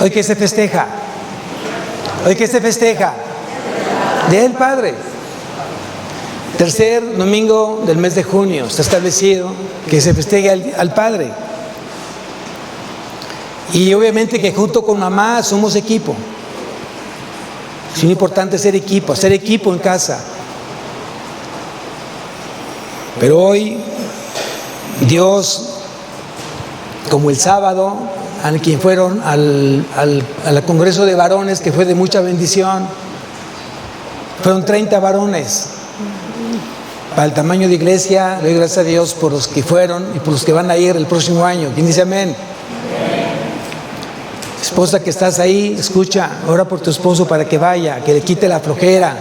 Hoy que se festeja. Hoy que se festeja. Día del Padre. Tercer domingo del mes de junio está establecido que se festeje al Padre. Y obviamente que junto con mamá somos equipo. Es muy importante ser equipo en casa. Pero hoy Dios, como el sábado, a quien fueron al Congreso de Varones, que fue de mucha bendición, fueron 30 varones. Para el tamaño de iglesia, le doy gracias a Dios por los que fueron y por los que van a ir el próximo año. ¿Quién dice amén? Esposa que estás ahí, escucha, ora por tu esposo para que vaya, que le quite la flojera,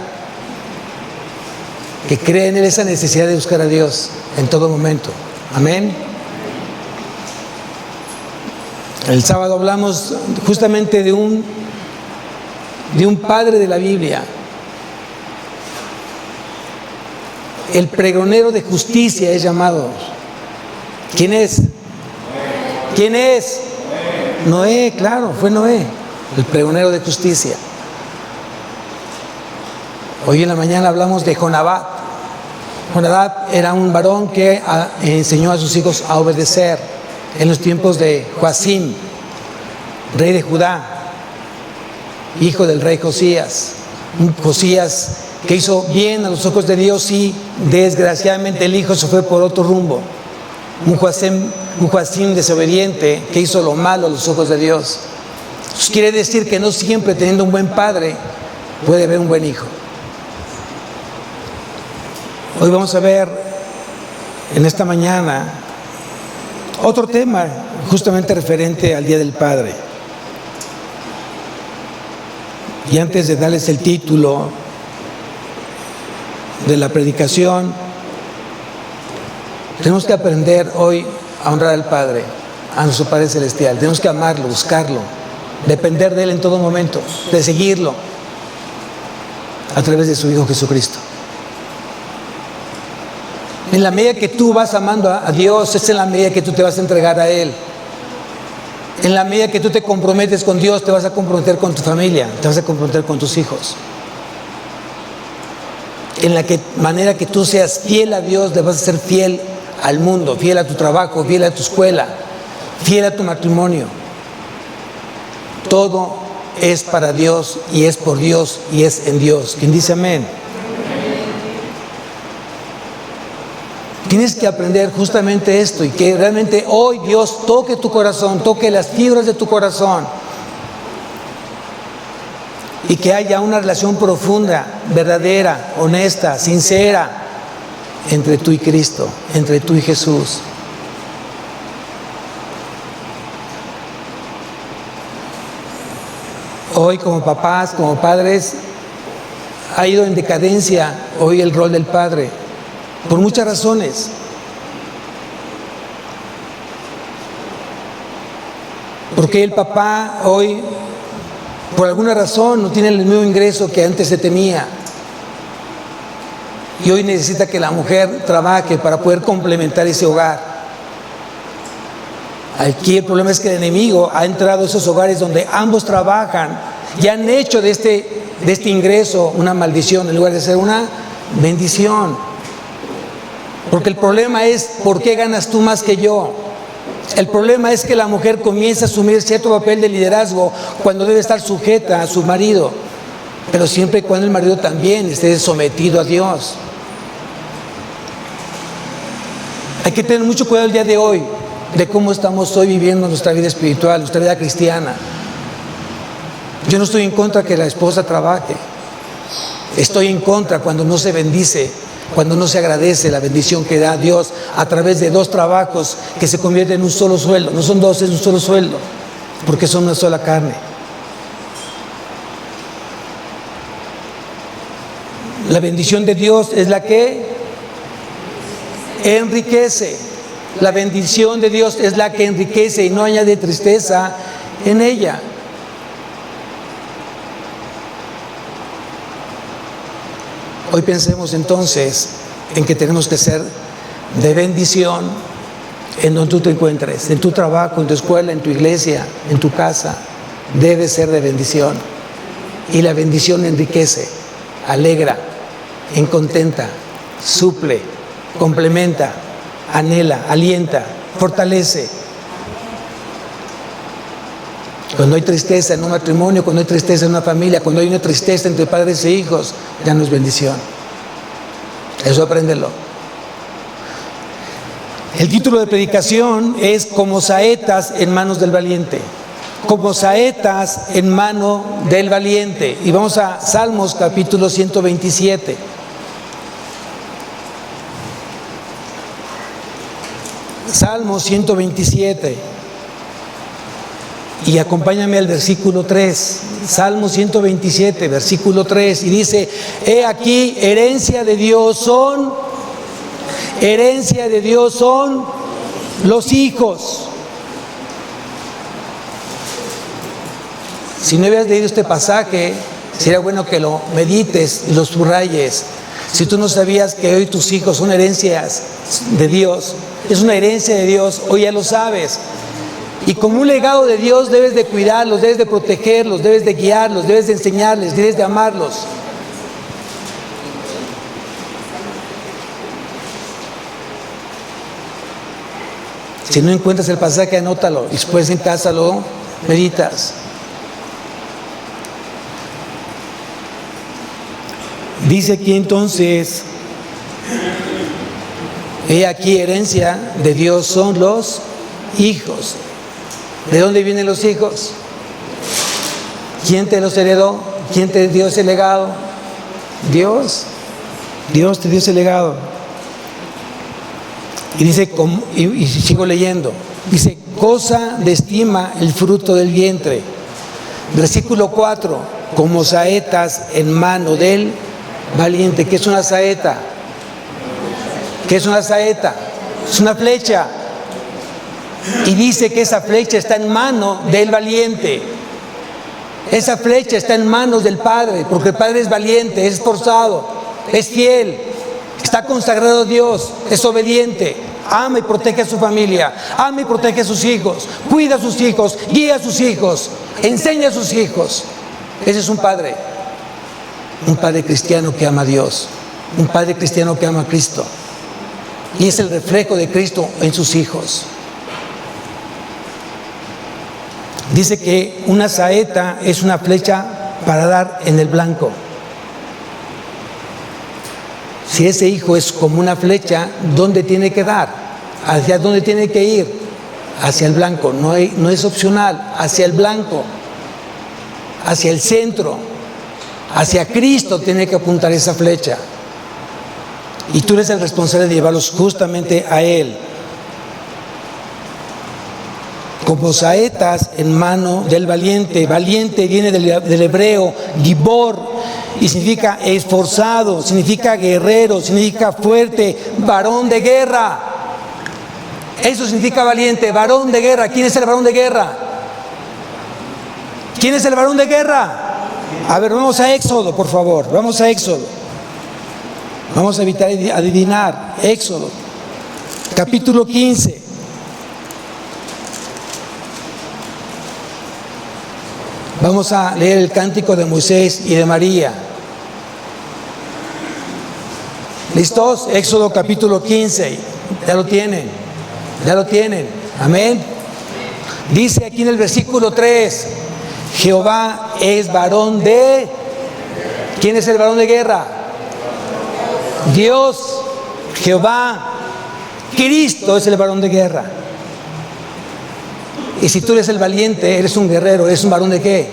que cree en él esa necesidad de buscar a Dios en todo momento. Amén. El sábado hablamos justamente de un padre de la Biblia, el pregonero de justicia es llamado. ¿Quién es? ¿Quién es? Noé, claro, fue Noé, el pregonero de justicia. Hoy en la mañana hablamos de Jonadab. Jonadab era un varón que enseñó a sus hijos a obedecer en los tiempos de Joacim, rey de Judá, hijo del rey Josías. Un Josías que hizo bien a los ojos de Dios y desgraciadamente el hijo se fue por otro rumbo. Un Joacim desobediente que hizo lo malo a los ojos de Dios. Eso quiere decir que no siempre teniendo un buen padre puede haber un buen hijo. Hoy vamos a ver en esta mañana otro tema justamente referente al Día del Padre. Y antes de darles el título de la predicación, tenemos que aprender hoy a honrar al Padre, a nuestro Padre Celestial. Tenemos que amarlo, buscarlo, depender de Él en todo momento, de seguirlo a través de su Hijo Jesucristo. En la medida que tú vas amando a Dios, es en la medida que tú te vas a entregar a Él. En la medida que tú te comprometes con Dios, te vas a comprometer con tu familia, te vas a comprometer con tus hijos. En la manera que tú seas fiel a Dios, te vas a ser fiel al mundo, fiel a tu trabajo, fiel a tu escuela, fiel a tu matrimonio. Todo es para Dios y es por Dios y es en Dios. ¿Quién dice amén? Tienes que aprender justamente esto y que realmente hoy Dios toque tu corazón, toque las fibras de tu corazón y que haya una relación profunda, verdadera, honesta, sincera entre tú y Cristo, entre tú y Jesús. Hoy como papás, como padres, ha ido en decadencia hoy el rol del padre, por muchas razones. Porque el papá hoy, por alguna razón, no tiene el mismo ingreso que antes se tenía. Y hoy necesita que la mujer trabaje para poder complementar ese hogar. Aquí el problema es que el enemigo ha entrado a esos hogares donde ambos trabajan y han hecho de este ingreso una maldición en lugar de ser una bendición. Porque el problema es, ¿por qué ganas tú más que yo? El problema es que la mujer comienza a asumir cierto papel de liderazgo cuando debe estar sujeta a su marido, pero siempre y cuando el marido también esté sometido a Dios. Hay que tener mucho cuidado el día de hoy de cómo estamos hoy viviendo nuestra vida espiritual, nuestra vida cristiana. Yo no estoy en contra que la esposa trabaje. Estoy en contra cuando no se bendice, cuando no se agradece la bendición que da Dios a través de dos trabajos que se convierten en un solo sueldo. No son dos, es un solo sueldo, porque son una sola carne. La bendición de Dios es la que enriquece. La bendición de Dios es la que enriquece y no añade tristeza en ella. Hoy pensemos entonces en que tenemos que ser de bendición en donde tú te encuentres, en tu trabajo, en tu escuela, en tu iglesia, en tu casa, debe ser de bendición. Y la bendición enriquece, alegra, encontenta, suple, complementa, anhela, alienta, fortalece. Cuando hay tristeza en un matrimonio, cuando hay tristeza en una familia, cuando hay una tristeza entre padres e hijos, ya no es bendición. Eso apréndelo. El título de predicación es Como saetas en manos del valiente. Como saetas en mano del valiente. Y vamos a Salmos capítulo 127. Salmos 127. Y acompáñame al versículo 3. Salmos 127, versículo 3. Y dice: he aquí, herencia de Dios son los hijos. Si no habías leído este pasaje, sería bueno que lo medites y lo subrayes. Si tú no sabías que hoy tus hijos son herencias de Dios, es una herencia de Dios, hoy ya lo sabes. Y como un legado de Dios debes de cuidarlos, debes de protegerlos, debes de guiarlos, debes de enseñarles, debes de amarlos. Si no encuentras el pasaje, anótalo y después en casa lo meditas. Dice aquí entonces: he aquí, herencia de Dios son los hijos. ¿De dónde vienen los hijos? ¿Quién te los heredó? ¿Quién te dio ese legado? Dios. Dios te dio ese legado. Y dice, y sigo leyendo, dice: cosa de estima el fruto del vientre. Versículo 4: como saetas en mano del valiente. ¿Qué es una saeta? ¿Qué es una saeta? Es una flecha. Y dice que esa flecha está en mano del valiente. Esa flecha está en manos del Padre, porque el Padre es valiente, es esforzado, es fiel, está consagrado a Dios, es obediente, ama y protege a su familia, ama y protege a sus hijos, cuida a sus hijos, guía a sus hijos, enseña a sus hijos. Ese es un padre cristiano que ama a Dios, un padre cristiano que ama a Cristo. Y es el reflejo de Cristo en sus hijos. Dice que una saeta es una flecha para dar en el blanco. Si ese hijo es como una flecha, ¿dónde tiene que dar? ¿Hacia dónde tiene que ir? Hacia el blanco, no es opcional, hacia el blanco, hacia el centro, hacia Cristo tiene que apuntar esa flecha. Y tú eres el responsable de llevarlos justamente a Él. Como saetas en mano del valiente. Valiente viene del hebreo gibor y significa esforzado, significa guerrero, significa fuerte, varón de guerra. Eso significa valiente, varón de guerra. ¿Quién es el varón de guerra? ¿Quién es el varón de guerra? A ver, vamos a Éxodo, por favor. Vamos a Éxodo. Vamos a evitar adivinar. Éxodo, capítulo 15. Vamos a leer el cántico de Moisés y de María. ¿Listos? Éxodo capítulo 15. Ya lo tienen. Ya lo tienen. Amén. Dice aquí en el versículo 3: Jehová es varón de... ¿Quién es el varón de guerra? Dios, Jehová, Cristo es el varón de guerra. Y si tú eres el valiente, eres un guerrero, eres un varón de ¿qué?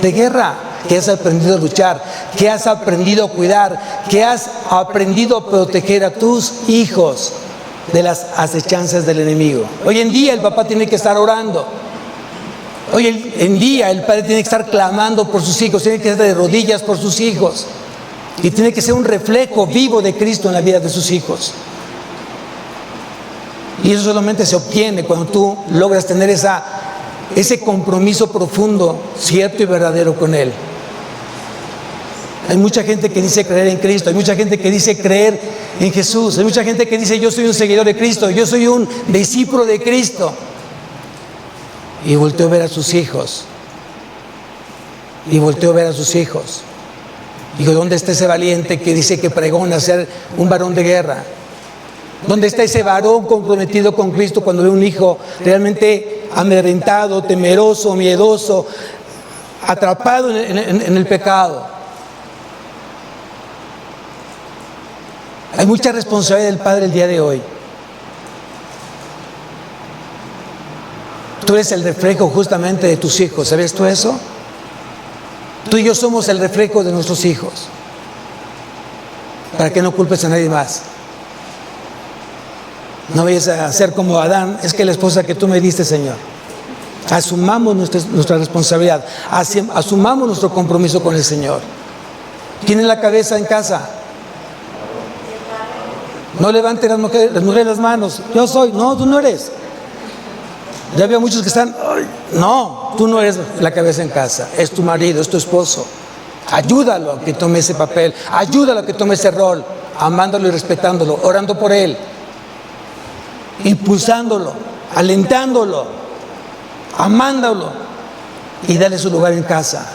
De guerra. Que has aprendido a luchar, que has aprendido a cuidar, que has aprendido a proteger a tus hijos de las acechanzas del enemigo. Hoy en día el papá tiene que estar orando. Hoy en día el padre tiene que estar clamando por sus hijos, tiene que estar de rodillas por sus hijos. Y tiene que ser un reflejo vivo de Cristo en la vida de sus hijos. Y eso solamente se obtiene cuando tú logras tener ese compromiso profundo, cierto y verdadero con Él. Hay mucha gente que dice creer en Cristo, hay mucha gente que dice creer en Jesús, hay mucha gente que dice yo soy un seguidor de Cristo, yo soy un discípulo de Cristo. Y volteó a ver a sus hijos y volteó a ver a sus hijos. Dijo, ¿dónde está ese valiente que dice que pregona ser un varón de guerra? ¿Dónde está ese varón comprometido con Cristo cuando ve un hijo realmente amedrentado, temeroso, miedoso, atrapado en el pecado? Hay mucha responsabilidad del padre el día de hoy. Tú eres el reflejo justamente de tus hijos, ¿sabes tú eso? Tú y yo somos el reflejo de nuestros hijos. Para que no culpes a nadie más. No vayas a ser como Adán, es que la esposa que tú me diste, Señor. Asumamos nuestra responsabilidad, asumamos nuestro compromiso con el Señor. ¿Quién es la cabeza en casa? No levanten las mujeres las manos. Yo soy. No, tú no eres. Ya veo muchos que están. No, tú no eres la cabeza en casa. Es tu marido, es tu esposo. Ayúdalo a que tome ese papel. Ayúdalo a que tome ese rol. Amándolo y respetándolo. Orando por él. Impulsándolo. Alentándolo. Amándolo. Y dale su lugar en casa.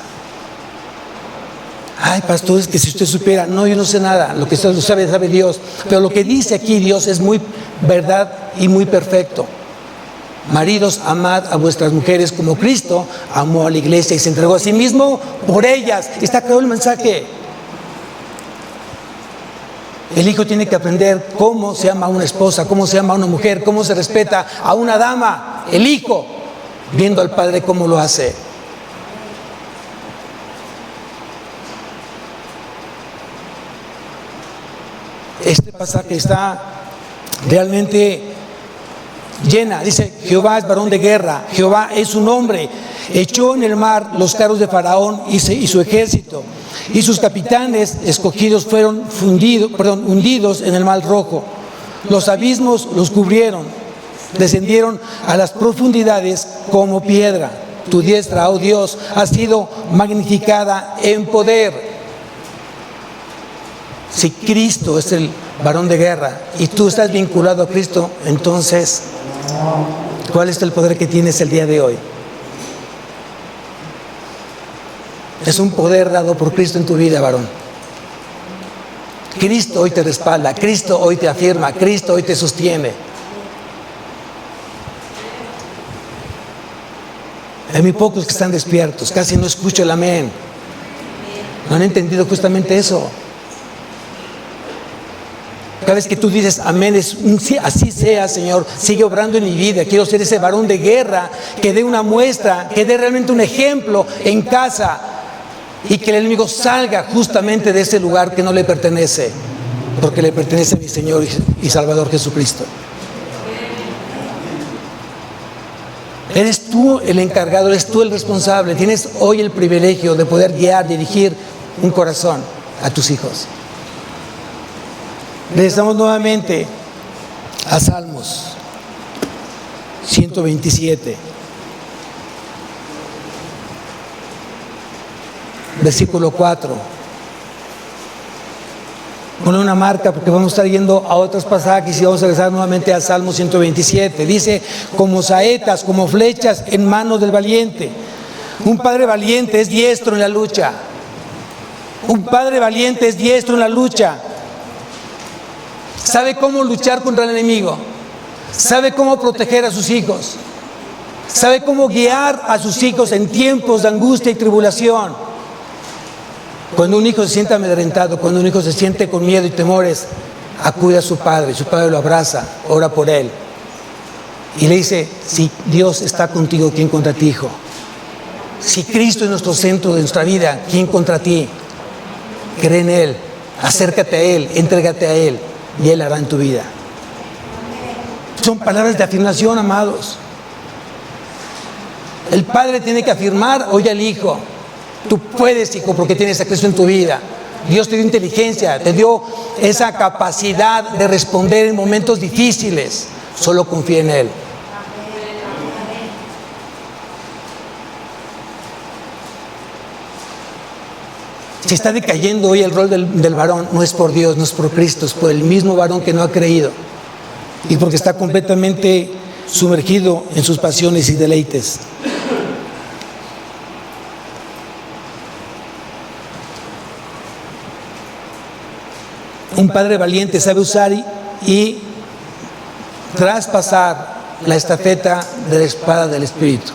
Ay, pastor, es que si usted supiera. No, yo no sé nada. Lo que usted sabe Dios. Pero lo que dice aquí Dios es muy verdad y muy perfecto. Maridos, amad a vuestras mujeres como Cristo amó a la iglesia y se entregó a sí mismo por ellas. Está claro el mensaje. El hijo tiene que aprender cómo se ama a una esposa, cómo se ama a una mujer, cómo se respeta a una dama. El hijo, viendo al padre cómo lo hace. Este pasaje está realmente llena, dice, Jehová es varón de guerra, Jehová es su nombre, echó en el mar los carros de Faraón y su ejército, y sus capitanes escogidos fueron hundidos en el mar rojo, los abismos los cubrieron, descendieron a las profundidades como piedra. Tu diestra, oh Dios, ha sido magnificada en poder. Si Cristo es el varón de guerra y tú estás vinculado a Cristo, entonces, ¿cuál es el poder que tienes el día de hoy? Es un poder dado por Cristo en tu vida, varón. Cristo hoy te respalda, Cristo hoy te afirma, Cristo hoy te sostiene. Hay muy pocos que están despiertos, casi no escucho el amén. No han entendido justamente eso. Cada vez que tú dices amén, es un sí, así sea, Señor, sigue obrando en mi vida. Quiero ser ese varón de guerra que dé una muestra, que dé realmente un ejemplo en casa y que el enemigo salga justamente de ese lugar que no le pertenece, porque le pertenece a mi Señor y Salvador Jesucristo. Eres tú el encargado, eres tú el responsable. Tienes hoy el privilegio de poder guiar, dirigir un corazón a tus hijos. Regresamos nuevamente a Salmos 127, versículo 4. Pone una marca porque vamos a estar yendo a otros pasajes y vamos a regresar nuevamente a Salmos 127. Dice, como saetas, como flechas en manos del valiente. Un padre valiente es diestro en la lucha. Un padre valiente es diestro en la lucha. Sabe cómo luchar contra el enemigo, sabe cómo proteger a sus hijos, sabe cómo guiar a sus hijos en tiempos de angustia y tribulación. Cuando un hijo se siente amedrentado, cuando un hijo se siente con miedo y temores, acude a su padre lo abraza, ora por él y le dice, si Dios está contigo, ¿quién contra ti, hijo? Si Cristo es nuestro centro de nuestra vida, ¿quién contra ti? Cree en Él, acércate a Él, entrégate a Él y Él hará en tu vida. Son palabras de afirmación, amados. El padre tiene que afirmar hoy al hijo. Tú puedes, hijo, porque tienes a Cristo en tu vida. Dios te dio inteligencia, te dio esa capacidad de responder en momentos difíciles. Solo confía en Él. Si está decayendo hoy el rol del varón, no es por Dios, no es por Cristo, es por el mismo varón que no ha creído y porque está completamente sumergido en sus pasiones y deleites. Un padre valiente sabe usar y traspasar la estafeta de la espada del Espíritu.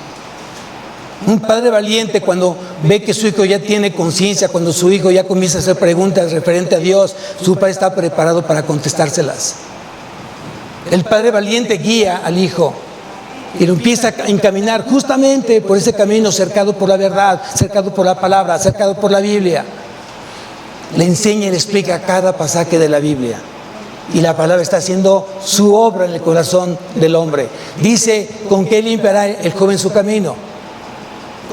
Un padre valiente, cuando ve que su hijo ya tiene conciencia, cuando su hijo ya comienza a hacer preguntas referente a Dios, su padre está preparado para contestárselas. El padre valiente guía al hijo y lo empieza a encaminar justamente por ese camino cercado por la verdad, cercado por la palabra, cercado por la Biblia. Le enseña y le explica cada pasaje de la Biblia. Y la palabra está haciendo su obra en el corazón del hombre. Dice, ¿con qué limpiará el joven su camino?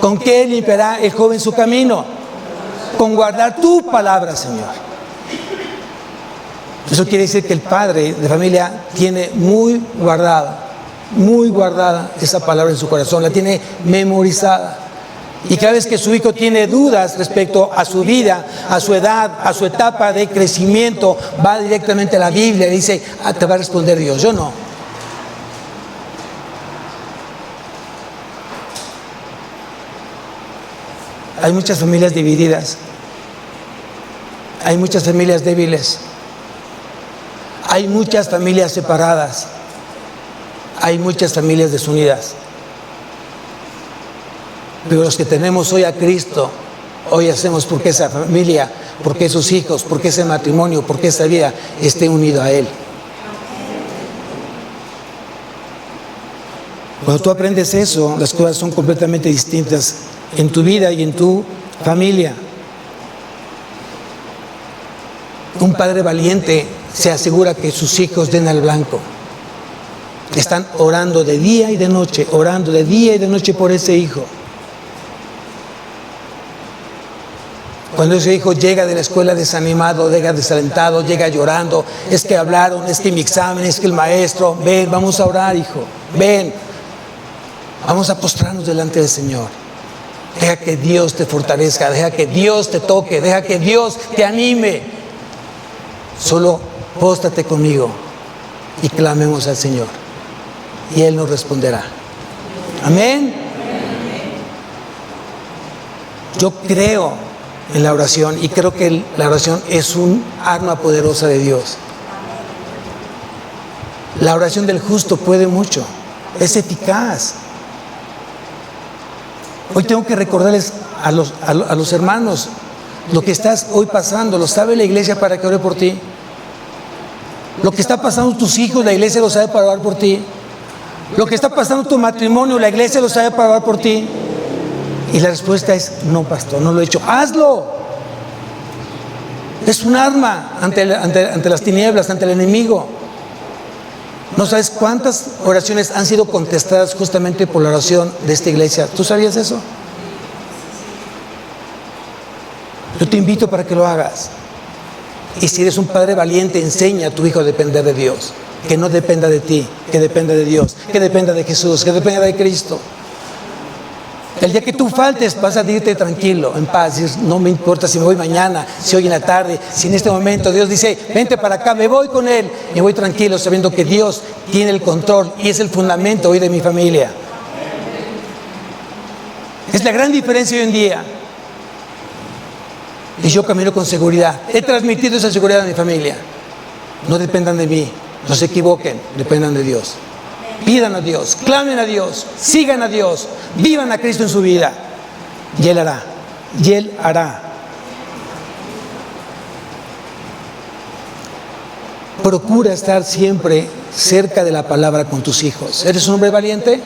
¿Con qué limpiará el joven su camino? Con guardar tu palabra, Señor. Eso quiere decir que el padre de familia tiene muy guardada esa palabra en su corazón, la tiene memorizada. Y cada vez que su hijo tiene dudas respecto a su vida, a su edad, a su etapa de crecimiento, va directamente a la Biblia y dice, te va a responder Dios, yo no. Hay muchas familias divididas, hay muchas familias débiles, hay muchas familias separadas, hay muchas familias desunidas. Pero los que tenemos hoy a Cristo, hoy hacemos porque esa familia, porque esos hijos, porque ese matrimonio, porque esa vida esté unido a Él. Cuando tú aprendes eso, las cosas son completamente distintas en tu vida y en tu familia. Un padre valiente se asegura que sus hijos den al blanco. Están orando de día y de noche, orando de día y de noche por ese hijo. Cuando ese hijo llega de la escuela desanimado, llega desalentado, llega llorando, es que hablaron, es que mi examen, es que el maestro, ven, vamos a orar, hijo, ven, vamos a postrarnos delante del Señor. Deja que Dios te fortalezca, deja que Dios te toque, deja que Dios te anime. Solo póstrate conmigo y clamemos al Señor y Él nos responderá. Amén. Yo creo en la oración y creo que la oración es un arma poderosa de Dios. La oración del justo puede mucho, es eficaz. Hoy tengo que recordarles a los hermanos lo que estás hoy pasando. ¿Lo sabe la iglesia para que ore por ti? Lo que está pasando tus hijos, la iglesia lo sabe para orar por ti. Lo que está pasando tu matrimonio, la iglesia lo sabe para orar por ti. Y la respuesta es, no, pastor, no lo he hecho. ¡Hazlo! Es un arma ante las tinieblas, ante el enemigo. No sabes cuántas oraciones han sido contestadas justamente por la oración de esta iglesia. ¿Tú sabías eso? Yo te invito para que lo hagas. Y si eres un padre valiente, enseña a tu hijo a depender de Dios. Que no dependa de ti, que dependa de Dios, que dependa de Jesús, que dependa de Cristo. El día que tú faltes, vas a irte tranquilo, en paz. Decir, no me importa si me voy mañana, si hoy en la tarde, si en este momento Dios dice, vente para acá, me voy con Él. Me voy tranquilo, sabiendo que Dios tiene el control y es el fundamento hoy de mi familia. Es la gran diferencia hoy en día. Y yo camino con seguridad. He transmitido esa seguridad a mi familia. No dependan de mí, no se equivoquen, dependan de Dios. Pidan a Dios, clamen a Dios, sigan a Dios, vivan a Cristo en su vida. Y Él hará, y Él hará. Procura estar siempre cerca de la palabra con tus hijos. ¿Eres un hombre valiente?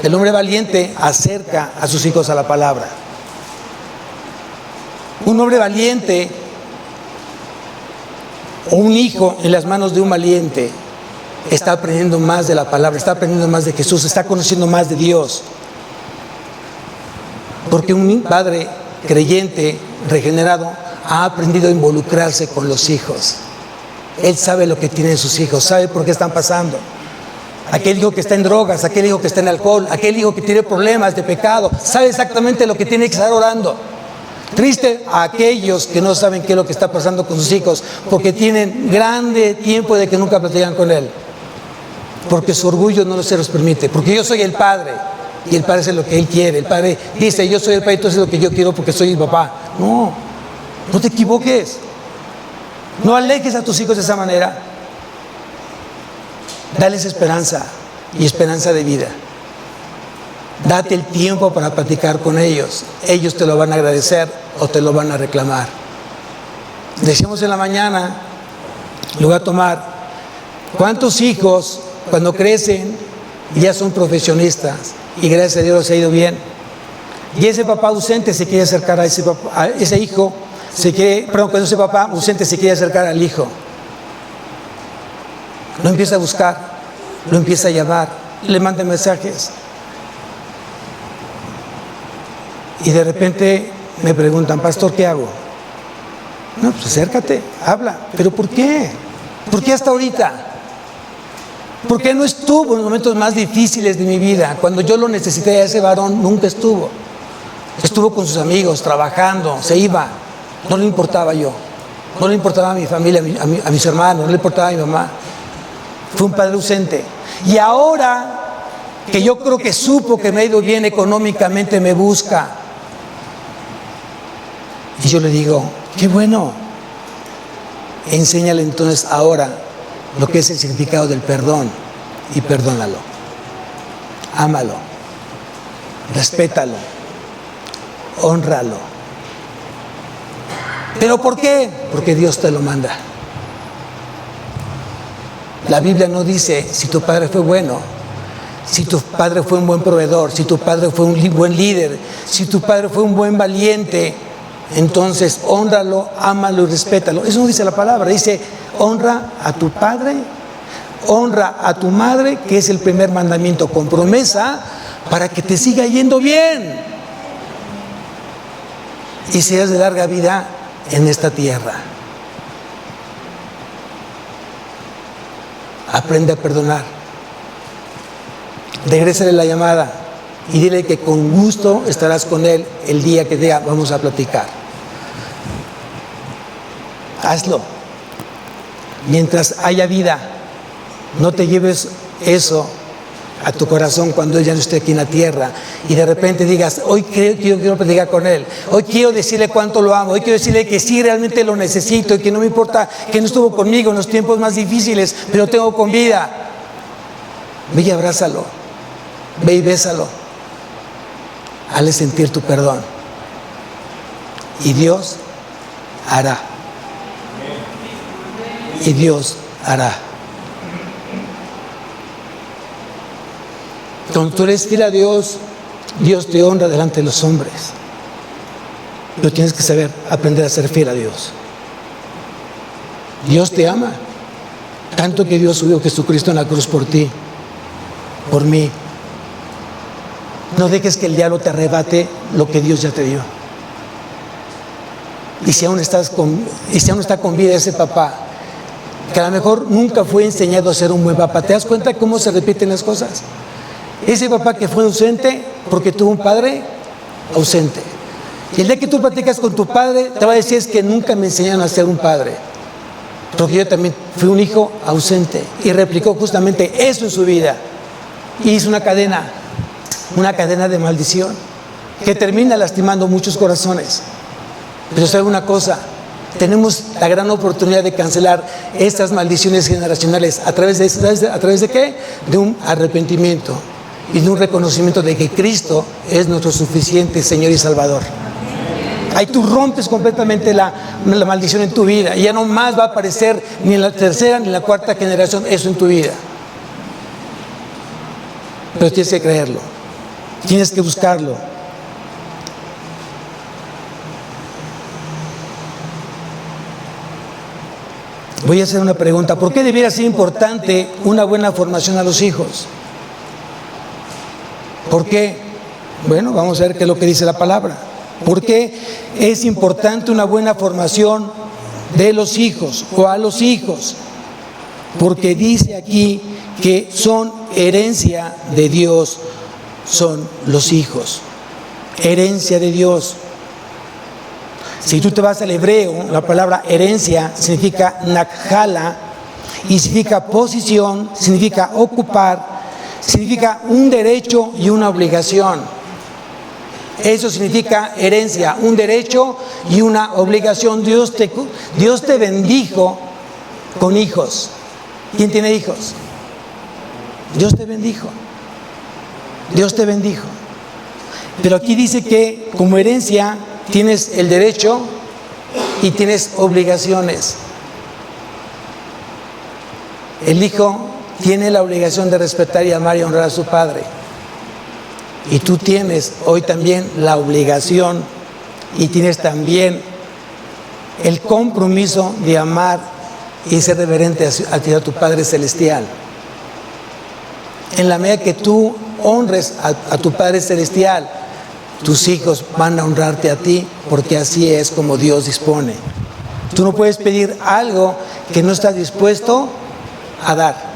El hombre valiente acerca a sus hijos a la palabra. Un hombre valiente o un hijo en las manos de un valiente está aprendiendo más de la palabra, está aprendiendo más de Jesús, está conociendo más de Dios. Porque un padre creyente, regenerado, ha aprendido a involucrarse con los hijos. Él sabe lo que tienen sus hijos, sabe por qué están pasando. Aquel hijo que está en drogas, aquel hijo que está en alcohol, aquel hijo que tiene problemas de pecado, sabe exactamente lo que tiene que estar orando. Triste a aquellos que no saben qué es lo que está pasando con sus hijos, porque tienen grande tiempo de que nunca platican con él. Porque su orgullo no se los permite. Porque yo soy el padre y el padre hace lo que él quiere. El padre dice, yo soy el padre, entonces lo que yo quiero porque soy el papá. No, no te equivoques. No alejes a tus hijos de esa manera. Dales esperanza y esperanza de vida. Date el tiempo para platicar con ellos. Ellos te lo van a agradecer o te lo van a reclamar. Decíamos en la mañana, lo voy a tomar, ¿cuántos hijos cuando crecen ya son profesionistas y gracias a Dios les ha ido bien? Y ese papá ausente se quiere acercar a ese hijo, cuando ese papá ausente se quiere acercar al hijo. Lo empieza a buscar, lo empieza a llamar, le manda mensajes. Y de repente me preguntan, pastor, ¿qué hago? No, pues acércate, habla. ¿Pero por qué? ¿Por qué hasta ahorita? ¿Por qué no estuvo en los momentos más difíciles de mi vida? Cuando yo lo necesité a ese varón, nunca estuvo. Estuvo con sus amigos, trabajando, se iba. No le importaba yo. No le importaba a mi familia, a mis hermanos, no le importaba a mi mamá. Fue un padre ausente. Y ahora que yo creo que supo que me ha ido bien económicamente, me busca. Y yo le digo, qué bueno. Enséñale entonces ahora lo que es el significado del perdón y perdónalo. Ámalo. Respétalo. Hónralo. ¿Pero por qué? Porque Dios te lo manda. La Biblia no dice si tu padre fue bueno, si tu padre fue un buen proveedor, si tu padre fue un buen líder, si tu padre fue un buen valiente. Entonces, hónralo, ámalo y respétalo. Eso no dice la palabra. Dice, honra a tu padre, honra a tu madre, que es el primer mandamiento con promesa para que te siga yendo bien y seas de larga vida en esta tierra. Aprende a perdonar. Regrésale la llamada y dile que con gusto estarás con él el día que diga vamos a platicar. Hazlo. Mientras haya vida, no te lleves eso a tu corazón cuando él ya no esté aquí en la tierra y de repente digas, hoy quiero platicar con él, hoy quiero decirle cuánto lo amo, hoy quiero decirle que sí realmente lo necesito y que no me importa que no estuvo conmigo en los tiempos más difíciles, pero tengo con vida. Ve y abrázalo, ve y bésalo, hazle sentir tu perdón y Dios hará. Y Dios hará. Cuando tú eres fiel a Dios, Dios te honra delante de los hombres. Pero tienes que saber aprender a ser fiel a Dios. Dios te ama. Tanto que Dios subió a Jesucristo en la cruz por ti, por mí. No dejes que el diablo te arrebate lo que Dios ya te dio. Y si aún está con vida ese papá, que a lo mejor nunca fue enseñado a ser un buen papá. ¿Te das cuenta cómo se repiten las cosas? Ese papá que fue ausente porque tuvo un padre ausente. Y el día que tú platicas con tu padre, te va a decir es que nunca me enseñaron a ser un padre. Porque yo también fui un hijo ausente. Y replicó justamente eso en su vida. Y hizo una cadena de maldición que termina lastimando muchos corazones. Pero sabe una cosa, tenemos la gran oportunidad de cancelar estas maldiciones generacionales ¿a través de qué? De un arrepentimiento y de un reconocimiento de que Cristo es nuestro suficiente Señor y Salvador. Ahí tú rompes completamente la maldición en tu vida y ya no más va a aparecer ni en la tercera ni en la cuarta generación eso en tu vida. Pero tienes que creerlo, tienes que buscarlo. Voy a hacer una pregunta. ¿Por qué debiera ser importante una buena formación a los hijos? ¿Por qué? Bueno, vamos a ver qué es lo que dice la palabra. ¿Por qué es importante una buena formación de los hijos o a los hijos? Porque dice aquí que son herencia de Dios, son los hijos. Herencia de Dios. Si tú te vas al hebreo, la palabra herencia significa nakhala y significa posición, significa ocupar, significa un derecho y una obligación. Eso significa herencia, un derecho y una obligación. Dios te bendijo con hijos. ¿Quién tiene hijos? Dios te bendijo. Dios te bendijo. Pero aquí dice que como herencia tienes el derecho y tienes obligaciones. El hijo tiene la obligación de respetar y amar y honrar a su padre. Y tú tienes hoy también la obligación y tienes también el compromiso de amar y ser reverente a tu Padre Celestial. En la medida que tú honres a tu Padre Celestial, tus hijos van a honrarte a ti, porque así es como Dios dispone. Tú no puedes pedir algo que no estás dispuesto a dar.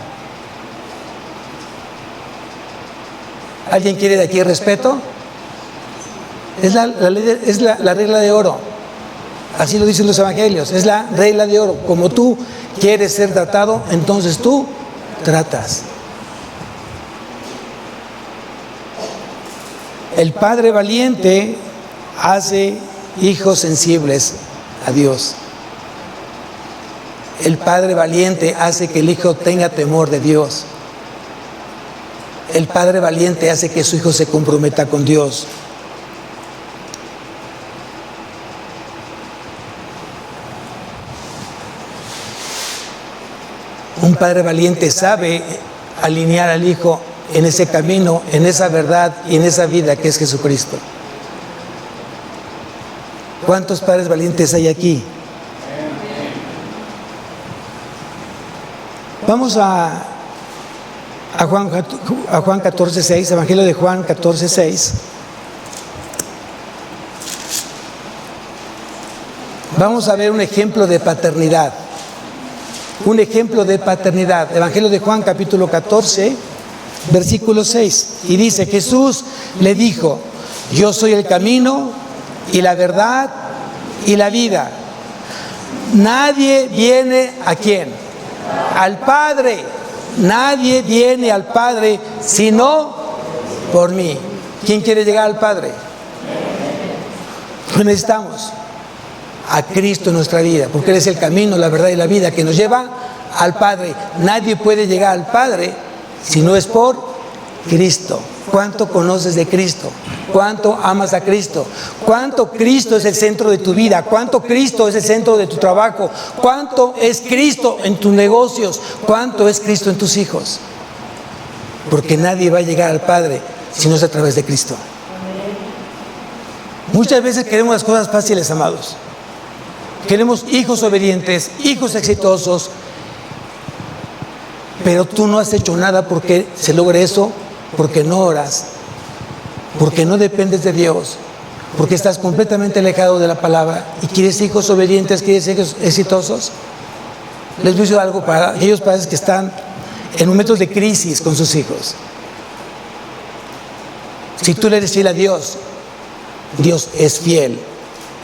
¿Alguien quiere de aquí respeto? Es la regla de oro. Así lo dicen los evangelios. Es la regla de oro. Como tú quieres ser tratado, entonces tú tratas. El padre valiente hace hijos sensibles a Dios. El padre valiente hace que el hijo tenga temor de Dios. El padre valiente hace que su hijo se comprometa con Dios. Un padre valiente sabe alinear al hijo en ese camino, en esa verdad y en esa vida que es Jesucristo. ¿Cuántos padres valientes hay aquí? Vamos a Juan 14:6, Evangelio de Juan 14:6. Vamos a ver un ejemplo de paternidad. Un ejemplo de paternidad. Evangelio de Juan capítulo 14, versículo 6. Y dice, Jesús le dijo, yo soy el camino y la verdad y la vida. Nadie viene ¿a quién? Al Padre. Nadie viene al Padre sino por mí. ¿Quién quiere llegar al Padre? Pues necesitamos a Cristo en nuestra vida, porque Él es el camino, la verdad y la vida que nos lleva al Padre. Nadie puede llegar al Padre si no es por Cristo. ¿Cuánto conoces de Cristo? ¿Cuánto amas a Cristo? ¿Cuánto Cristo es el centro de tu vida? ¿Cuánto Cristo es el centro de tu trabajo? ¿Cuánto es Cristo en tus negocios? ¿Cuánto es Cristo en tus hijos? Porque nadie va a llegar al Padre si no es a través de Cristo. Muchas veces queremos las cosas fáciles, amados. Queremos hijos obedientes, hijos exitosos, pero tú no has hecho nada porque se logre eso, porque no oras, porque no dependes de Dios, porque estás completamente alejado de la palabra y quieres hijos obedientes, quieres hijos exitosos. Les voy a decir algo para aquellos padres que están en momentos de crisis con sus hijos. Si tú le eres fiel a Dios, Dios es fiel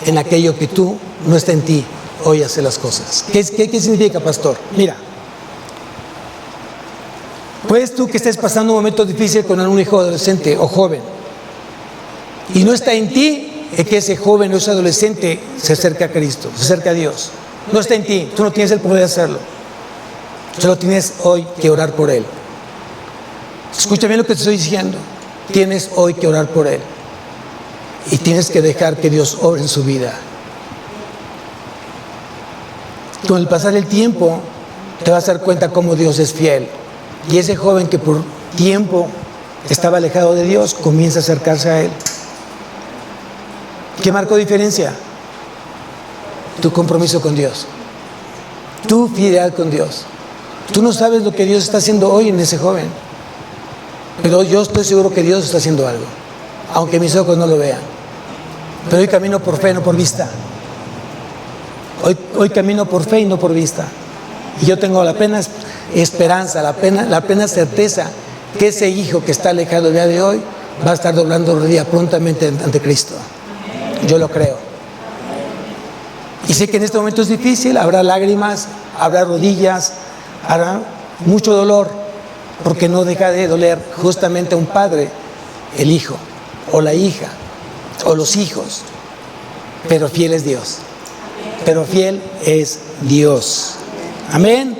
en aquello que tú no está en ti, hoy hace las cosas. ¿Qué significa, pastor? Mira, pues tú que estés pasando un momento difícil con un hijo adolescente o joven y no está en ti, es que ese joven o ese adolescente se acerca a Cristo, se acerca a Dios. No está en ti, tú no tienes el poder de hacerlo. Solo tienes hoy que orar por él. Escucha bien lo que te estoy diciendo. Tienes hoy que orar por él. Y tienes que dejar que Dios obre en su vida. Con el pasar del tiempo te vas a dar cuenta cómo Dios es fiel. Y ese joven que por tiempo estaba alejado de Dios, comienza a acercarse a Él. ¿Qué marcó diferencia? Tu compromiso con Dios. Tu fidelidad con Dios. Tú no sabes lo que Dios está haciendo hoy en ese joven. Pero yo estoy seguro que Dios está haciendo algo, aunque mis ojos no lo vean. Pero hoy camino por fe, no por vista. Hoy camino por fe y no por vista. Y yo tengo la plena esperanza, la plena certeza que ese hijo que está alejado el día de hoy va a estar doblando rodilla prontamente ante Cristo. Yo lo creo. Y sé que en este momento es difícil, habrá lágrimas, habrá rodillas, habrá mucho dolor, porque no deja de doler justamente a un padre, el hijo o la hija, o los hijos, pero fiel es Dios. Pero fiel es Dios. Amén.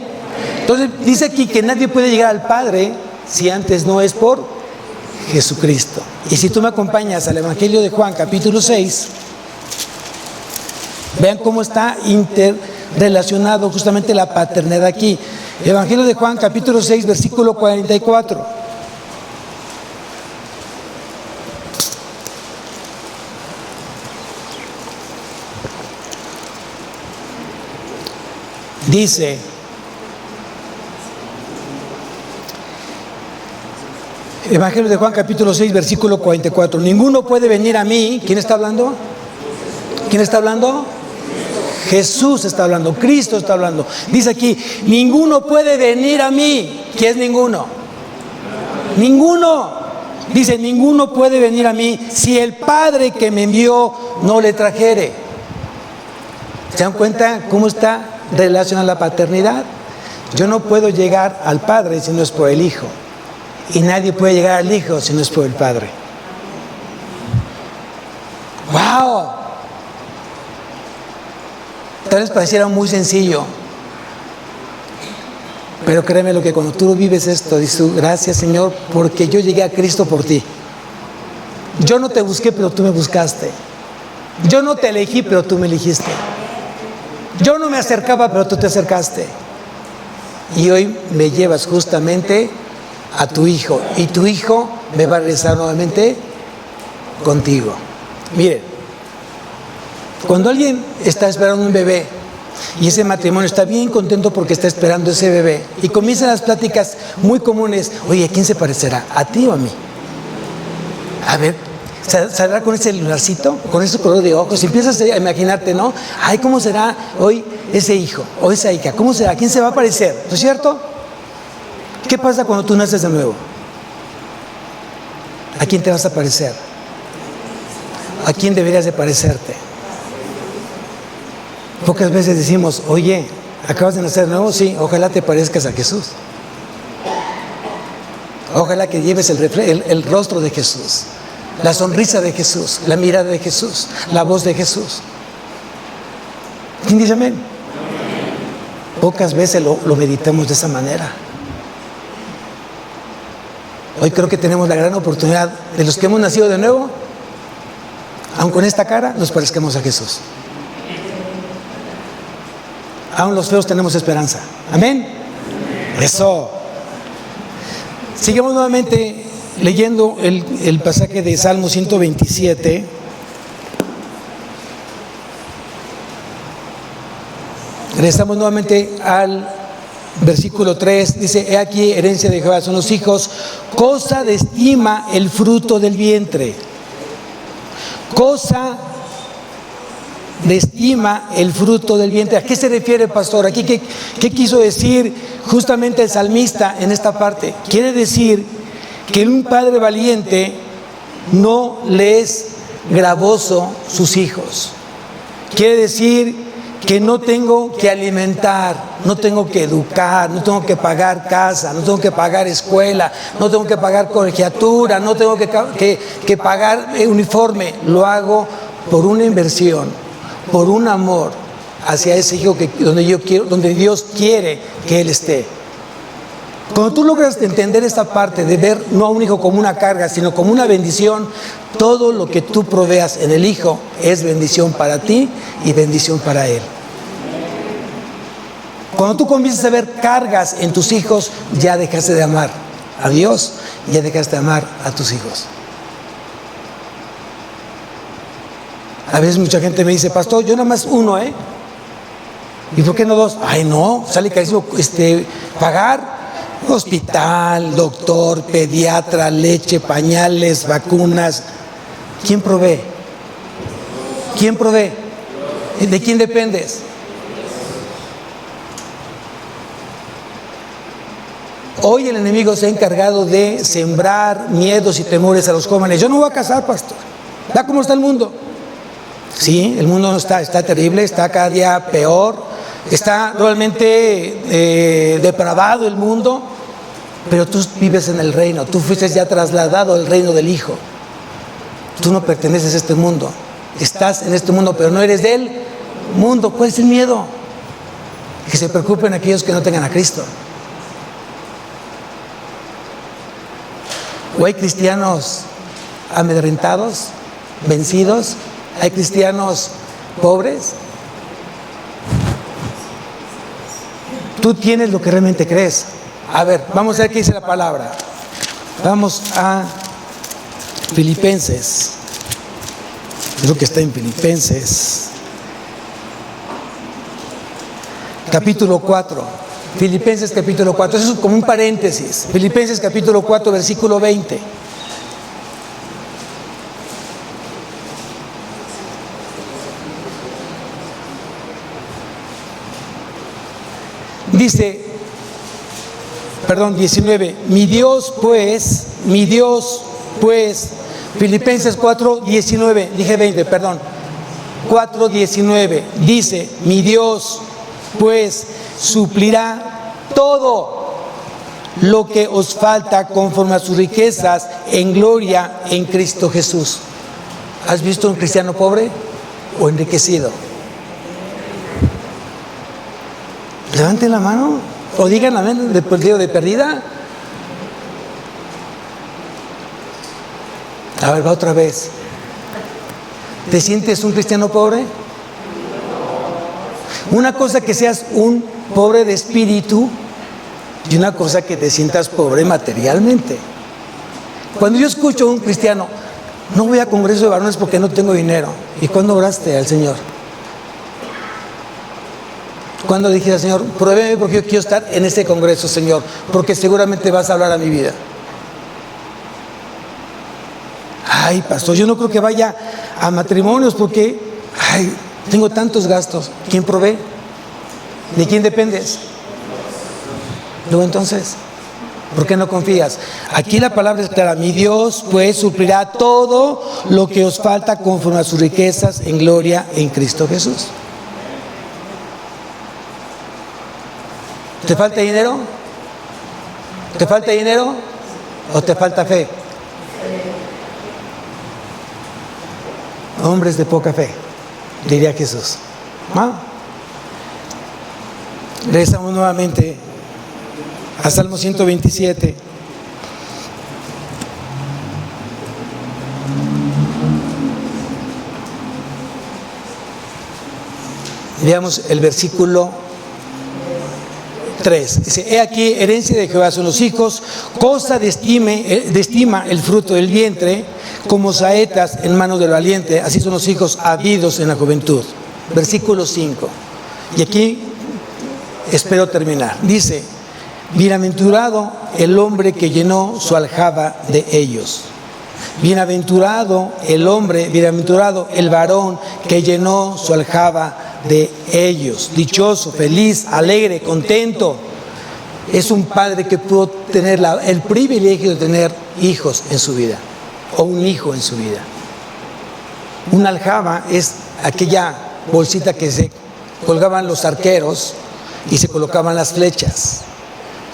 Entonces dice aquí que nadie puede llegar al Padre si antes no es por Jesucristo. Y si tú me acompañas al Evangelio de Juan, capítulo 6, vean cómo está interrelacionado justamente la paternidad aquí. Evangelio de Juan, capítulo 6, versículo 44. Dice: Evangelio de Juan, capítulo 6, versículo 44. Ninguno puede venir a mí. ¿Quién está hablando? ¿Quién está hablando? Jesús está hablando, Cristo está hablando. Dice aquí: ninguno puede venir a mí. ¿Quién es ninguno? Ninguno. Dice: ninguno puede venir a mí si el Padre que me envió no le trajere. ¿Se dan cuenta cómo está relacionada la paternidad? Yo no puedo llegar al Padre si no es por el Hijo. Y nadie puede llegar al Hijo si no es por el Padre. ¡Wow! Tal vez pareciera muy sencillo, pero créeme lo que cuando tú vives esto, dices: gracias, Señor, porque yo llegué a Cristo por ti. Yo no te busqué, pero tú me buscaste. Yo no te elegí, pero tú me elegiste. Yo no me acercaba, pero tú te acercaste. Y hoy me llevas justamente a tu Hijo, y tu Hijo me va a regresar nuevamente contigo. Miren, cuando alguien está esperando un bebé y ese matrimonio está bien contento porque está esperando ese bebé, y comienzan las pláticas muy comunes: oye, ¿a quién se parecerá? ¿A ti o a mí? A ver, ¿saldrá con ese lunarcito? ¿Con ese color de ojos? Y empiezas a imaginarte, ¿no? Ay, ¿cómo será hoy ese hijo o esa hija? ¿Cómo será? ¿A quién se va a parecer? ¿No es cierto? ¿Qué pasa cuando tú naces de nuevo? ¿A quién te vas a parecer? ¿A quién deberías de parecerte? Pocas veces decimos: oye, ¿acabas de nacer de nuevo? Sí, ojalá te parezcas a Jesús. Ojalá que lleves el rostro de Jesús, la sonrisa de Jesús, la mirada de Jesús, la voz de Jesús. ¿Quién dice amén? Pocas veces lo meditamos de esa manera. Hoy creo que tenemos la gran oportunidad de los que hemos nacido de nuevo, aun con esta cara, nos parezcamos a Jesús. Aún los feos tenemos esperanza. Amén. Eso. Sigamos nuevamente leyendo el pasaje de Salmo 127. Regresamos nuevamente al versículo 3. Dice: he aquí, herencia de Jehová son los hijos, cosa de estima el fruto del vientre. Cosa de estima el fruto del vientre. ¿A qué se refiere, pastor? Aquí, ¿qué quiso decir justamente el salmista en esta parte? Quiere decir que un padre valiente no le es gravoso sus hijos. Quiere decir que no tengo que alimentar, no tengo que educar, no tengo que pagar casa, no tengo que pagar escuela, no tengo que pagar colegiatura, no tengo que pagar uniforme. Lo hago por una inversión, por un amor hacia ese hijo donde Dios quiere que él esté. Cuando tú logras entender esta parte de ver no a un hijo como una carga, sino como una bendición, todo lo que tú proveas en el hijo es bendición para ti y bendición para él. Cuando tú comienzas a ver cargas en tus hijos, ya dejaste de amar a Dios, ya dejaste de amar a tus hijos. A veces mucha gente me dice: pastor, yo nada más uno, ¿y por qué no dos? Ay, no, sale carísimo pagar hospital, doctor, pediatra, leche, pañales, vacunas. ¿Quién provee? ¿Quién provee? ¿De quién dependes? Hoy el enemigo se ha encargado de sembrar miedos y temores a los jóvenes. Yo no voy a casar, pastor. ¿Ve cómo está el mundo? Sí, el mundo está terrible, está cada día peor, está realmente depravado el mundo, pero tú vives en el reino, tú fuiste ya trasladado al reino del Hijo. Tú no perteneces a este mundo. Estás en este mundo, pero no eres del mundo. ¿Cuál es el miedo? Que se preocupen aquellos que no tengan a Cristo. ¿O hay cristianos amedrentados, vencidos? ¿Hay cristianos pobres? Tú tienes lo que realmente crees. A ver, vamos a ver qué dice la palabra. Vamos a Filipenses. Creo que está en Filipenses. Capítulo 4. Filipenses capítulo 4. Eso es como un paréntesis. Filipenses capítulo 4, versículo 20. Dice, 19, mi Dios pues, Filipenses 4, 19, dije 20, perdón, 4, 19, dice, mi Dios pues suplirá todo lo que os falta conforme a sus riquezas en gloria en Cristo Jesús. ¿Has visto un cristiano pobre o enriquecido? Levanten la mano o digan amén de perdida. A ver, va otra vez. ¿Te sientes un cristiano pobre? Una cosa que seas un pobre de espíritu y una cosa que te sientas pobre materialmente. Cuando yo escucho a un cristiano, no voy a congreso de varones porque no tengo dinero. ¿Y cuándo oraste al Señor? Cuando dije al Señor, pruébeme porque yo quiero estar en ese congreso, Señor, porque seguramente vas a hablar a mi vida. Ay, pastor, yo no creo que vaya a matrimonios porque, tengo tantos gastos. ¿Quién provee? ¿De quién dependes? Luego entonces, ¿por qué no confías? Aquí la palabra es clara, mi Dios pues suplirá todo lo que os falta conforme a sus riquezas en gloria en Cristo Jesús. ¿Te falta dinero? ¿Te falta dinero? ¿O te falta fe? Hombres de poca fe, diría Jesús. Regresamos nuevamente a Salmo 127. Veamos el versículo 3. Dice, he aquí, herencia de Jehová son los hijos, cosa de estima el fruto del vientre, como saetas en manos del valiente, así son los hijos habidos en la juventud. Versículo 5. Y aquí espero terminar. Dice, bienaventurado el hombre que llenó su aljaba de ellos. Bienaventurado el hombre, bienaventurado el varón que llenó su aljaba de ellos. Dichoso, feliz, alegre, contento. Es un padre que pudo tener el privilegio de tener hijos en su vida, o un hijo en su vida. Una aljaba es aquella bolsita que se colgaban los arqueros y se colocaban las flechas.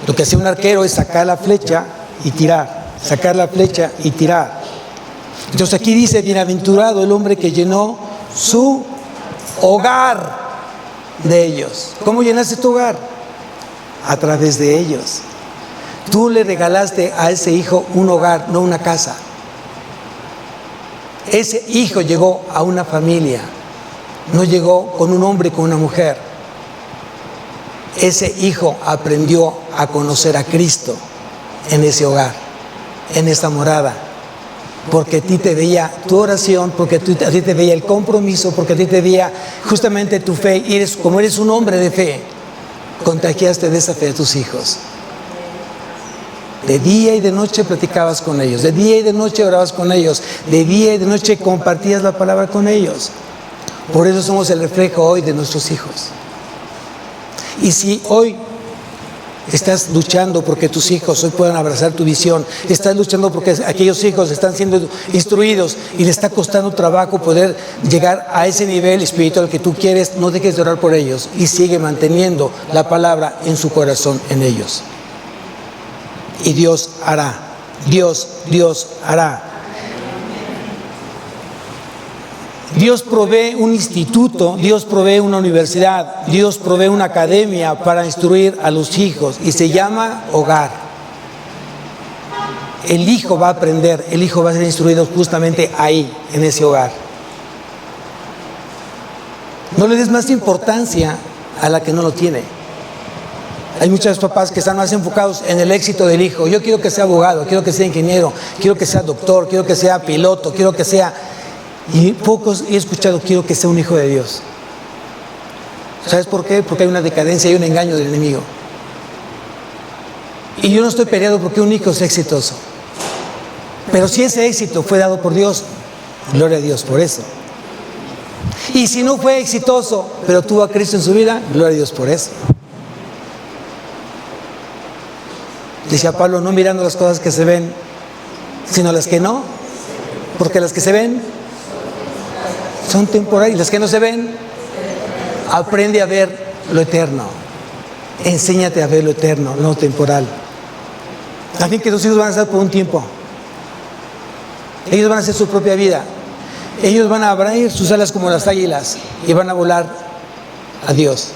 Lo que hacía un arquero es sacar la flecha y tirar, sacar la flecha y tirar. Entonces aquí dice, bienaventurado el hombre que llenó su hogar de ellos. ¿Cómo llenaste tu hogar? A través de ellos. Tú le regalaste a ese hijo un hogar, no una casa. Ese hijo llegó a una familia, no llegó con un hombre, con una mujer. Ese hijo aprendió a conocer a Cristo en ese hogar, en esa morada. Porque a ti te veía tu oración, porque a ti te veía el compromiso, porque a ti te veía justamente tu fe. Y como eres un hombre de fe, contagiaste de esa fe a tus hijos. De día y de noche platicabas con ellos, de día y de noche orabas con ellos, de día y de noche compartías la palabra con ellos. Por eso somos el reflejo hoy de nuestros hijos. Y si hoy estás luchando porque tus hijos hoy puedan abrazar tu visión, estás luchando porque aquellos hijos están siendo instruidos y le está costando trabajo poder llegar a ese nivel espiritual que tú quieres, no dejes de orar por ellos y sigue manteniendo la palabra en su corazón, en ellos. Y Dios hará, Dios hará. Dios provee un instituto, Dios provee una universidad, Dios provee una academia para instruir a los hijos y se llama hogar. El hijo va a aprender, el hijo va a ser instruido justamente ahí, en ese hogar. No le des más importancia a la que no lo tiene. Hay muchos papás que están más enfocados en el éxito del hijo. Yo quiero que sea abogado, quiero que sea ingeniero, quiero que sea doctor, quiero que sea piloto, quiero que sea... Y pocos he escuchado, quiero que sea un hijo de Dios. ¿Sabes por qué? Porque hay una decadencia y un engaño del enemigo. Y yo no estoy peleado porque un hijo sea exitoso. Pero si ese éxito fue dado por Dios, gloria a Dios por eso. Y si no fue exitoso, pero tuvo a Cristo en su vida, gloria a Dios por eso. Decía Pablo, no mirando las cosas que se ven, sino las que no, porque las que se ven son temporales y las que no se ven, aprende a ver lo eterno. Enséñate a ver lo eterno, no temporal. También que tus hijos van a estar por un tiempo. Ellos van a hacer su propia vida. Ellos van a abrir sus alas como las águilas y van a volar a Dios.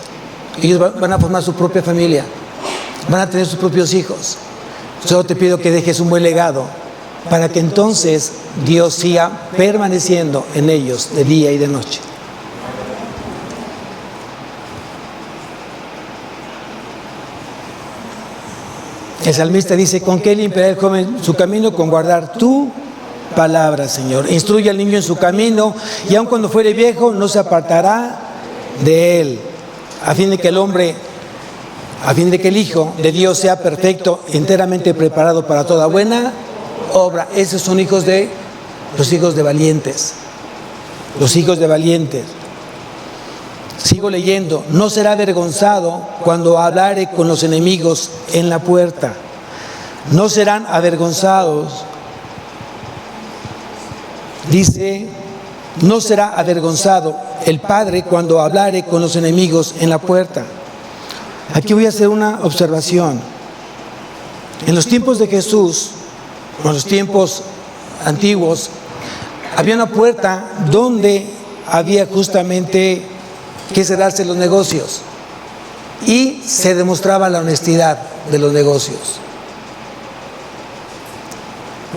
Ellos van a formar su propia familia. Van a tener sus propios hijos. Solo te pido que dejes un buen legado para que entonces Dios siga permaneciendo en ellos de día y de noche. El salmista dice, ¿con qué limpiará el joven su camino? Con guardar tu palabra, Señor. Instruye al niño en su camino y aun cuando fuere viejo no se apartará de él, a fin de que el Hijo de Dios sea perfecto, enteramente preparado para toda buena obra. Esos son los hijos de valientes. Los hijos de valientes. Sigo leyendo. No será avergonzado cuando hablare con los enemigos en la puerta. No serán avergonzados. Dice, no será avergonzado el Padre cuando hablare con los enemigos en la puerta. Aquí voy a hacer una observación. En los tiempos de Jesús, en los tiempos antiguos, había una puerta donde había justamente que cerrarse los negocios y se demostraba la honestidad de los negocios.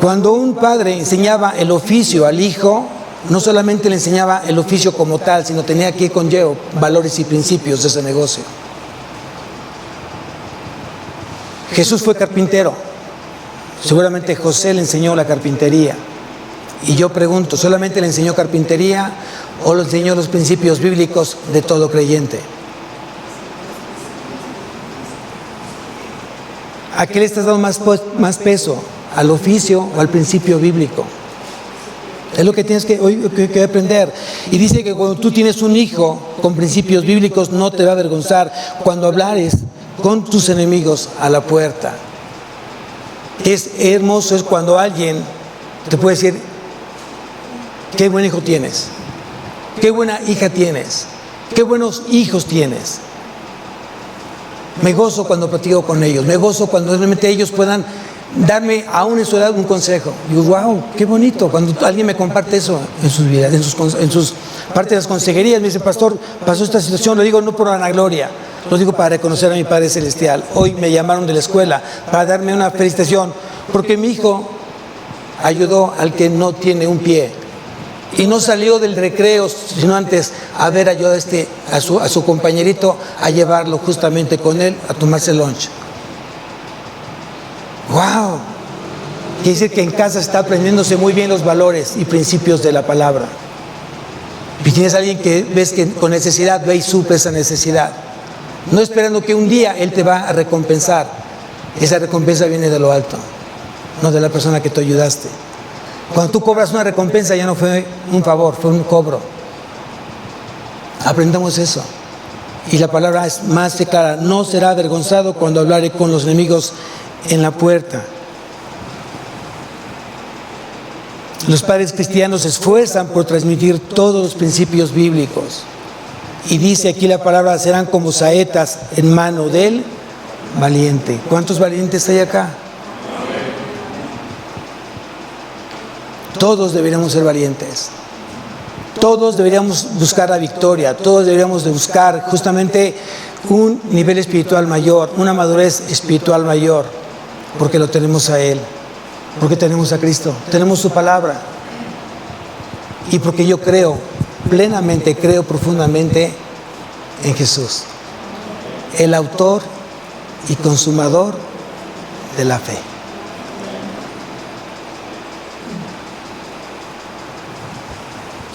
Cuando un padre enseñaba el oficio al hijo, no solamente le enseñaba el oficio como tal, sino tenía que conllevar valores y principios de ese negocio. Jesús fue carpintero. Seguramente José le enseñó la carpintería. Y yo pregunto, ¿solamente le enseñó carpintería o le enseñó los principios bíblicos de todo creyente? ¿A qué le estás dando más peso? ¿Al oficio o al principio bíblico? Es lo que tienes que aprender. Y dice que cuando tú tienes un hijo con principios bíblicos, no te va a avergonzar cuando hablares con tus enemigos a la puerta. Es hermoso es cuando alguien te puede decir, qué buen hijo tienes, qué buena hija tienes, qué buenos hijos tienes. Me gozo cuando platico con ellos, me gozo cuando realmente ellos puedan darme aún en su edad un consejo. Digo, wow, qué bonito cuando alguien me comparte eso en sus vidas, en sus partes de las consejerías. Me dice, pastor, pasó esta situación. Lo digo no por vanagloria, lo digo para reconocer a mi Padre Celestial. Hoy me llamaron de la escuela para darme una felicitación porque mi hijo ayudó al que no tiene un pie y no salió del recreo sino antes a ver ayudado a su compañerito a llevarlo justamente con él a tomarse lunch. ¡Wow! Quiere decir que en casa está aprendiéndose muy bien los valores y principios de la palabra. Y tienes a alguien que ves que con necesidad, ve y suple esa necesidad. No esperando que un día Él te va a recompensar. Esa recompensa viene de lo alto, no de la persona que tú ayudaste. Cuando tú cobras una recompensa ya no fue un favor, fue un cobro. Aprendamos eso. Y la palabra es más que clara. No será avergonzado cuando hablare con los enemigos en la puerta. Los padres cristianos se esfuerzan por transmitir todos los principios bíblicos. Y dice aquí la palabra, serán como saetas en mano del valiente. ¿Cuántos valientes hay acá? Todos deberíamos ser valientes. Todos deberíamos buscar la victoria, todos deberíamos de buscar justamente un nivel espiritual mayor, una madurez espiritual mayor, porque lo tenemos a Él, porque tenemos a Cristo, tenemos su palabra, y porque yo creo plenamente, creo profundamente en Jesús, el autor y consumador de la fe.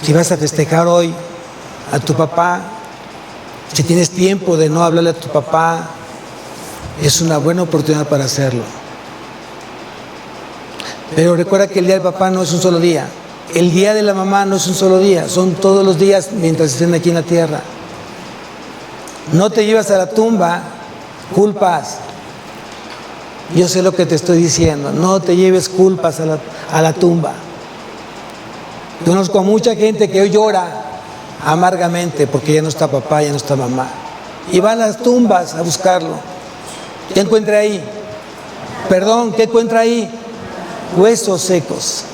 Si vas a festejar hoy a tu papá, si tienes tiempo de no hablarle a tu papá, es una buena oportunidad para hacerlo. Pero recuerda que el día del papá no es un solo día. El día de la mamá no es un solo día, son todos los días mientras estén aquí en la tierra. No te llevas a la tumba culpas. Yo sé lo que te estoy diciendo, no te lleves culpas a la tumba. Conozco a mucha gente que hoy llora amargamente porque ya no está papá, ya no está mamá. Y va a las tumbas a buscarlo. ¿Qué encuentra ahí? Perdón, ¿qué encuentra ahí? Huesos secos.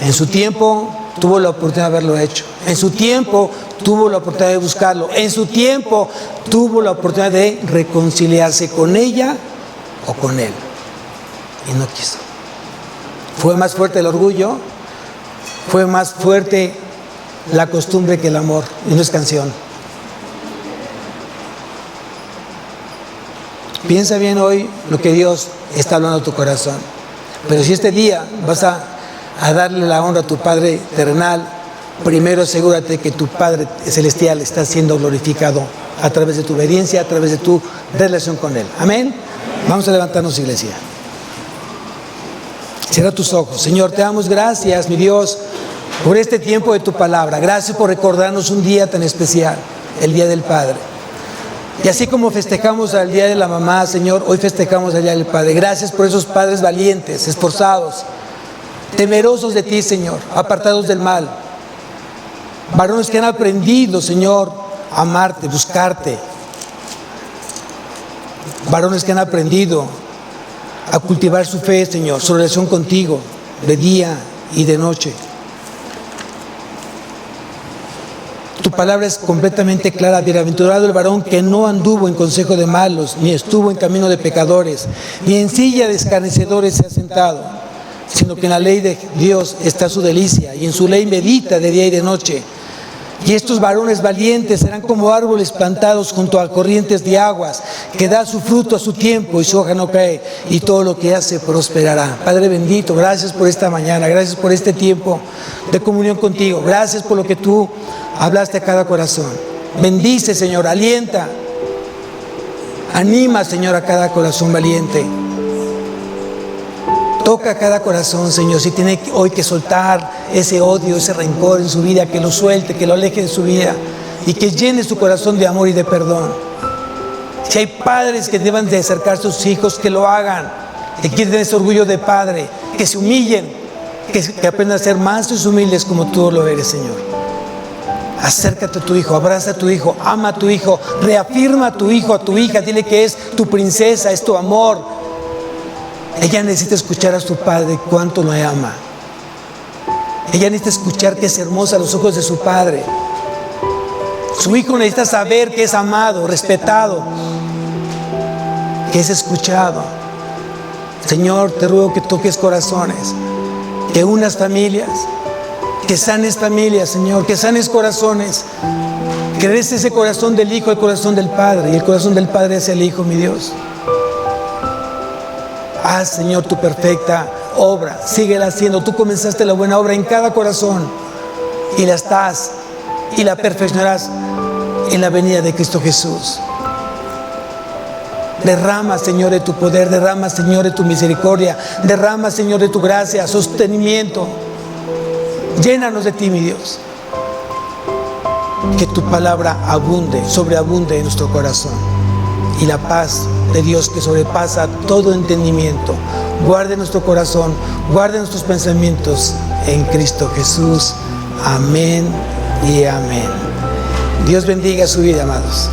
En su tiempo tuvo la oportunidad de haberlo hecho. En su tiempo tuvo la oportunidad de buscarlo. En su tiempo tuvo la oportunidad de reconciliarse con ella o con él. Y no quiso. Fue más fuerte el orgullo, fue más fuerte la costumbre que el amor. Y no es canción. Piensa bien hoy lo que Dios está hablando a tu corazón. Pero si este día vas a darle la honra a tu Padre terrenal, primero asegúrate que tu Padre celestial está siendo glorificado a través de tu obediencia, a través de tu relación con Él. Amén. Vamos a levantarnos, iglesia. Cierra tus ojos. Señor, te damos gracias, mi Dios, por este tiempo de tu palabra. Gracias por recordarnos un día tan especial, el Día del Padre. Y así como festejamos al Día de la Mamá, Señor, hoy festejamos al Día del Padre. Gracias por esos padres valientes, esforzados, temerosos de ti, Señor, apartados del mal. Varones que han aprendido, Señor, a amarte, buscarte. Varones que han aprendido a cultivar su fe, Señor, su relación contigo, de día y de noche. Tu palabra es completamente clara. Bienaventurado el varón que no anduvo en consejo de malos, ni estuvo en camino de pecadores, ni en silla de escarnecedores se ha sentado, sino que en la ley de Dios está su delicia, y en su ley medita de día y de noche. Y estos varones valientes serán como árboles plantados junto a corrientes de aguas, que da su fruto a su tiempo y su hoja no cae, y todo lo que hace prosperará. Padre bendito, gracias por esta mañana, gracias por este tiempo de comunión contigo, gracias por lo que tú hablaste a cada corazón. Bendice, Señor, alienta, anima, Señor, a cada corazón valiente. Toca cada corazón, Señor. Si tiene hoy que soltar ese odio, ese rencor en su vida, que lo suelte, que lo aleje de su vida y que llene su corazón de amor y de perdón. Si hay padres que deban de acercar a sus hijos, que lo hagan, que quieren ese orgullo de padre, que se humillen, que aprendan a ser mansos y humildes como tú lo eres, Señor. Acércate a tu hijo, abraza a tu hijo, ama a tu hijo, reafirma a tu hijo, a tu hija, dile que es tu princesa, es tu amor. Ella necesita escuchar a su padre cuánto lo ama. Ella necesita escuchar que es hermosa a los ojos de su padre. Su hijo necesita saber que es amado, respetado, que es escuchado. Señor, te ruego que toques corazones, que unas familias, que sanes familias, Señor, que sanes corazones, que des ese corazón del hijo al corazón del padre, y el corazón del padre hacia el hijo, mi Dios. Haz, Señor, tu perfecta obra, síguela haciendo. Tú comenzaste la buena obra en cada corazón y la perfeccionarás en la venida de Cristo Jesús. Derrama, Señor, de tu poder, derrama, Señor, de tu misericordia, derrama, Señor, de tu gracia, sostenimiento. Llénanos de ti, mi Dios. Que tu palabra abunde, sobreabunde en nuestro corazón. Y la paz de Dios que sobrepasa todo entendimiento, guarde nuestro corazón, guarde nuestros pensamientos en Cristo Jesús. Amén y amén. Dios bendiga su vida, amados.